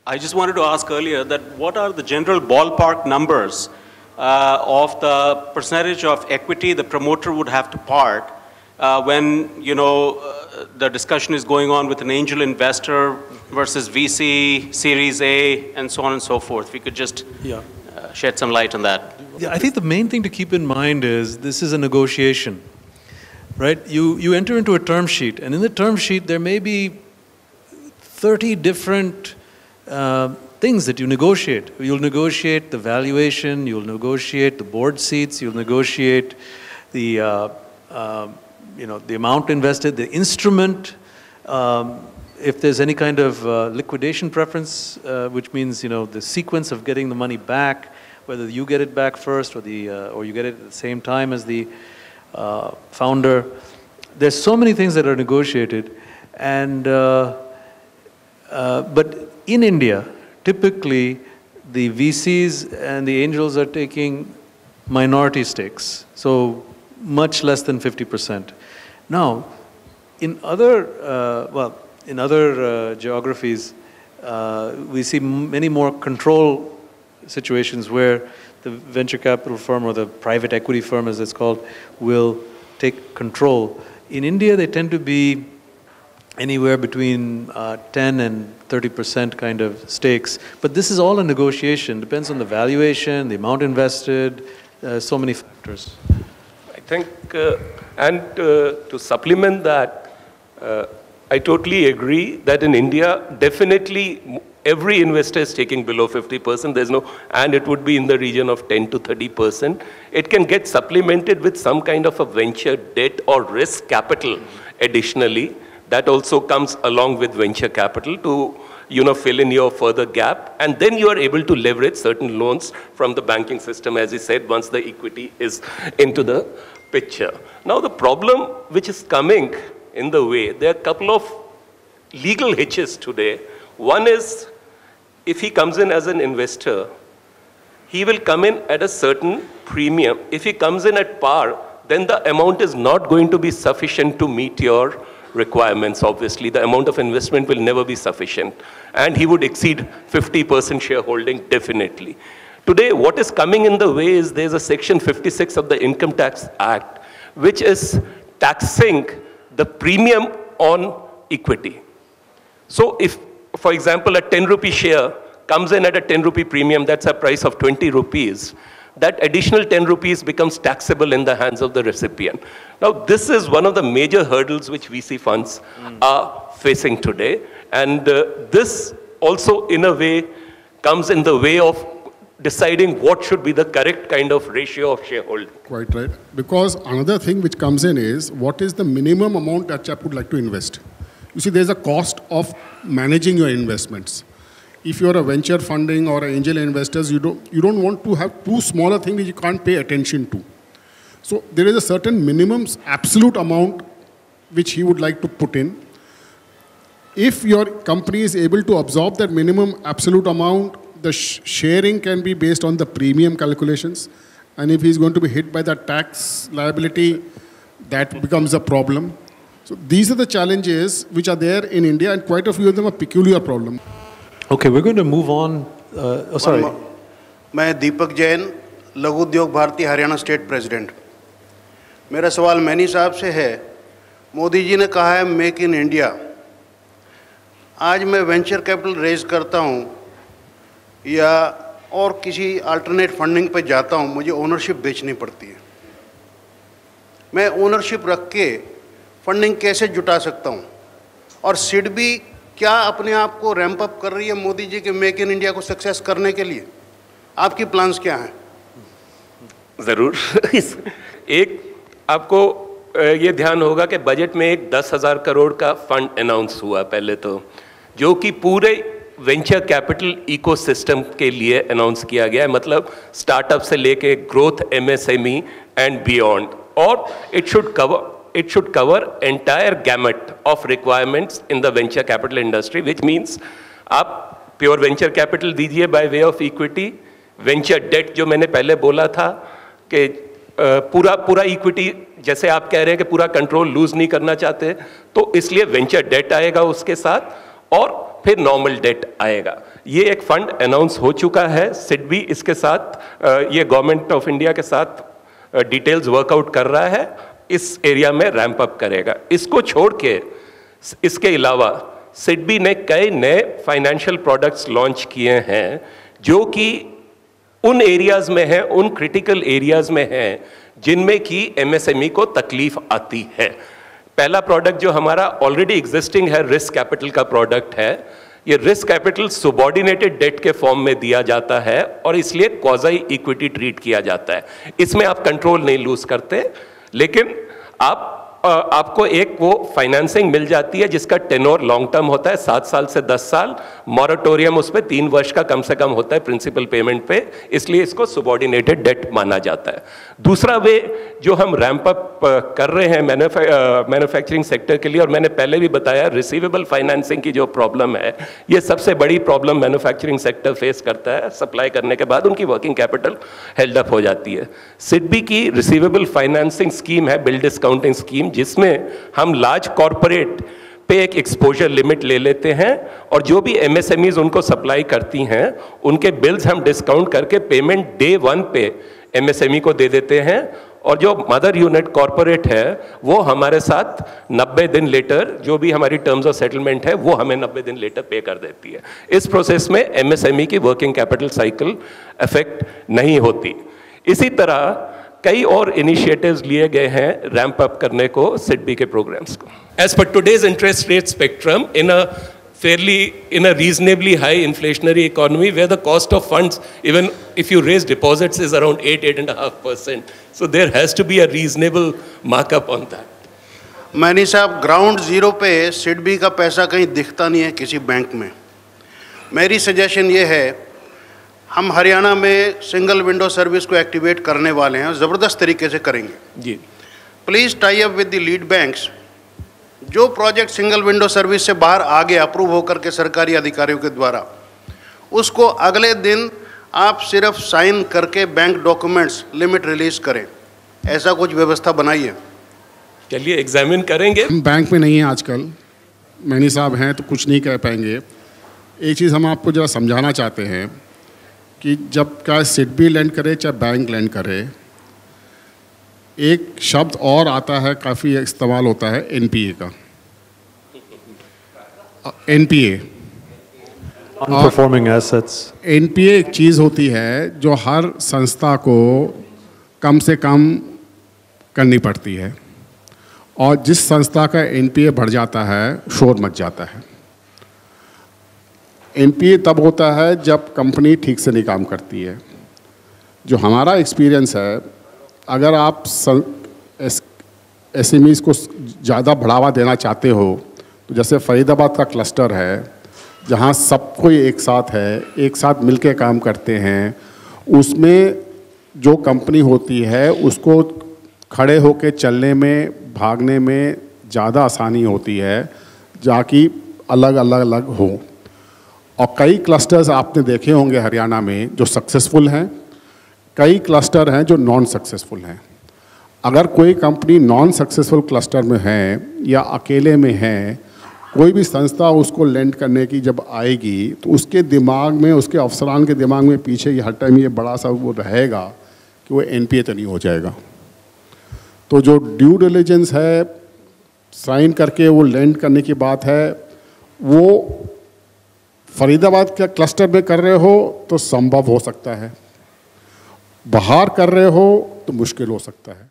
I just wanted to ask earlier that what are the general ballpark numbers of the percentage of equity the promoter would have to part when, the discussion is going on with an angel investor versus VC, Series A, and so on and so forth? If you could just shed some light on that. Yeah, I think the main thing to keep in mind is this is a negotiation, right? You enter into a term sheet, and in the term sheet there may be 30 different things that you negotiate. You'll negotiate the valuation, you'll negotiate the board seats, you'll negotiate the the amount invested, the instrument, if there's any kind of liquidation preference, which means the sequence of getting the money back, whether you get it back first or you get it at the same time as the founder. There's so many things that are negotiated, and but in India, typically the VCs and the angels are taking minority stakes, so much less than 50%. Now, in other geographies, we see many more control situations where the venture capital firm or the private equity firm, as it's called, will take control. In India, they tend to be anywhere between 10 and 30% kind of stakes. But this is all a negotiation. Depends on the valuation, the amount invested, so many factors. I think, to supplement that, I totally agree that in India, definitely every investor is taking below 50%. There's no, and it would be in the region of 10 to 30%. It can get supplemented with some kind of a venture debt or risk capital additionally. That also comes along with venture capital to fill in your further gap, and then you are able to leverage certain loans from the banking system, as you said, once the equity is into the picture. Now the problem which is coming in the way, there are a couple of legal hitches today. One is, if he comes in as an investor, he will come in at a certain premium. If he comes in at par, then the amount is not going to be sufficient to meet your requirements. Obviously, the amount of investment will never be sufficient, and he would exceed 50% shareholding definitely. Today, what is coming in the way is there's a section 56 of the Income Tax Act, which is taxing the premium on equity. So if, for example, a 10 rupee share comes in at a 10 rupee premium, that's a price of 20 rupees, that additional 10 rupees becomes taxable in the hands of the recipient. Now, this is one of the major hurdles which VC funds are facing today. And this also, in a way, comes in the way of deciding what should be the correct kind of ratio of shareholding. Quite right. Because another thing which comes in is, what is the minimum amount that chap would like to invest? You see, there's a cost of managing your investments. If you're a venture funding or angel investors, you don't want to have too small a thing that you can't pay attention to. So there is a certain minimum absolute amount which he would like to put in. If your company is able to absorb that minimum absolute amount, the sharing can be based on the premium calculations. And if he's going to be hit by the tax liability, that becomes a problem. So these are the challenges which are there in India, and quite a few of them are peculiar problem. Okay, we're going to move on. Sorry. मैं दीपक जैन, लघु उद्योग Bharti Haryana state president. मेरा सवाल many साहब से है। मोदी जी ने कहा है मेक इन इंडिया। आज मैं वेंचर कैपिटल रेज करता हूं या और किसी अल्टरनेट फंडिंग पे जाता हूं, मुझे ओनरशिप बेचनी पड़ती है। मैं ओनरशिप रख के फंडिंग कैसे जुटा सकता हूं? और सिडबी क्या अपने आप को रैंप अप कर रही है मोदी जी के मेक इन इंडिया को सक्सेस करने के लिए? आपकी प्लान्स क्या हैं? ज़रूर। एक आपको ये ध्यान होगा कि बजट में एक 10,000 करोड़ का फंड अनाउंस हुआ पहले तो, जो कि पूरे वेंचर कैपिटल इकोसिस्टम के लिए अनाउंस किया गया है, मतलब स्टार्टअप से लेके ग्रोथ, एमएसएमई एंड बियॉन्ड, और it should cover entire gamut of requirements in the venture capital industry, which means आप pure venture capital दीजिए by way of equity, venture debt जो मैंने पहले बोला था कि पूरा इक्विटी, जैसे आप कह रहे हैं कि पूरा कंट्रोल लूज नहीं करना चाहते, तो इसलिए वेंचर डेट आएगा उसके साथ, और फिर नॉर्मल डेट आएगा। ये एक फंड अनाउंस हो चुका है, सिडबी इसके साथ ये गवर्नमेंट ऑफ इंडिया के साथ डिटेल्स वर्कआउट कर रहा है, इस एरिया में रैंप अप करेगा। इसको छोड़ के इसके अलावा सिडबी ने कई नए फाइनेंशियल प्रोडक्ट्स लॉन्च किए हैं जो कि उन एरियाज में हैं, उन क्रिटिकल एरियाज में हैं जिनमें कि एमएसएमई को तकलीफ आती है। पहला प्रोडक्ट जो हमारा ऑलरेडी एग्जिस्टिंग है, रिस्क कैपिटल का प्रोडक्ट है। ये रिस्क कैपिटल सुबॉर्डिनेटेड डेट के फॉर्म में दिया जाता है और इसलिए क्वाज़ी इक्विटी ट्रीट किया जाता है। इसमें आप कंट्रोल नहीं लूज करते, लेकिन आपको एक वो फाइनेंसिंग मिल जाती है जिसका टेनोर लॉन्ग टर्म होता है, 7 साल से 10 साल, मॉरेटोरियम उसमें 3 वर्ष का कम से कम होता है प्रिंसिपल पेमेंट पे, इसलिए इसको सुबॉर्डिनेटेड डेट माना जाता है। दूसरा वे जो हम रैंप अप कर रहे हैं मैन्युफैक्चरिंग सेक्टर के लिए, और मैंने पहले भी बताया रिसीवेबल फाइनेंसिंग की जो प्रॉब्लम है, ये सबसे बड़ी प्रॉब्लम मैन्युफैक्चरिंग सेक्टर फेस करता है। सप्लाई करने के बाद उनकी वर्किंग कैपिटल हेल्ड अप हो जाती है। सिडबी की रिसीवेबल फाइनेंसिंग स्कीम है, बिल डिस्काउंटिंग स्कीम, जिसमें हम लार्ज कॉरपोरेट पे एक एक्सपोजर लिमिट ले लेते हैं और जो भी एमएसएमईज उनको सप्लाई करती हैं उनके बिल्स हम डिस्काउंट करके पेमेंट डे 1 पे एमएसएमई को दे देते हैं, और जो मदर यूनिट कॉरपोरेट है वो हमारे साथ 90 दिन लेटर, जो भी हमारी टर्म्स ऑफ सेटलमेंट है वो हमें 90 दिन लेटर पे कर देती है। इस प्रोसेस में एमएसएमई की वर्किंग कैपिटल साइकिल अफेक्ट नहीं होती। इसी तरह कई और इनिशिएटिव्स लिए गए हैं रैंप अप करने को सिडबी के प्रोग्राम्स को। एज पर today's interest rate spectrum in a reasonably high inflationary economy where the cost of funds, even if you raise deposits, is around 8.5%. So there has to be a reasonable markup on that. Many साहब, ground zero पे सिडबी का पैसा कहीं दिखता नहीं है किसी bank में। मेरी सजेशन ये है, हम हरियाणा में सिंगल विंडो सर्विस को एक्टिवेट करने वाले हैं, ज़बरदस्त तरीके से करेंगे जी। Please tie up with the lead banks. जो प्रोजेक्ट सिंगल विंडो सर्विस से बाहर आगे अप्रूव होकर के सरकारी अधिकारियों के द्वारा, उसको अगले दिन आप सिर्फ साइन करके बैंक डॉक्यूमेंट्स लिमिट रिलीज करें, ऐसा कुछ व्यवस्था बनाइए। चलिए एग्जामिन करेंगे। हम बैंक में नहीं हैं आजकल, मैनी साहब हैं तो कुछ नहीं कह पाएंगे। एक चीज़ हम आपको ज़रा समझाना चाहते हैं कि जब का सिडबी लैंड करे चाहे बैंक लैंड करे, एक शब्द और आता है, काफ़ी इस्तेमाल होता है, एनपीए का। NPA, अनपरफॉर्मिंग assets. एनपीए एक चीज़ होती है जो हर संस्था को कम से कम करनी पड़ती है, और जिस संस्था का एनपीए बढ़ जाता है शोर मच जाता है। एनपीए तब होता है जब कंपनी ठीक से नहीं काम करती है। जो हमारा एक्सपीरियंस है, अगर आप एसएमईज़ को ज़्यादा बढ़ावा देना चाहते हो, तो जैसे फरीदाबाद का क्लस्टर है जहाँ सब कोई एक साथ है, एक साथ मिलके काम करते हैं, उसमें जो कंपनी होती है उसको खड़े होके चलने में, भागने में ज़्यादा आसानी होती है, जाकि अलग अलग हो। और कई क्लस्टर्स आपने देखे होंगे हरियाणा में जो सक्सेसफुल हैं, कई क्लस्टर हैं जो नॉन सक्सेसफुल हैं। अगर कोई कंपनी नॉन सक्सेसफुल क्लस्टर में है या अकेले में है, कोई भी संस्था उसको लेंड करने की जब आएगी तो उसके दिमाग में, उसके अफसरान के दिमाग में पीछे ये हर टाइम ये बड़ा सा वो रहेगा कि वो एनपीए तो नहीं हो जाएगा। तो जो ड्यू डिलिजेंस है, साइन करके वो लेंड करने की बात है, वो फरीदाबाद के क्लस्टर में कर रहे हो तो संभव हो सकता है, बाहर कर रहे हो तो मुश्किल हो सकता है।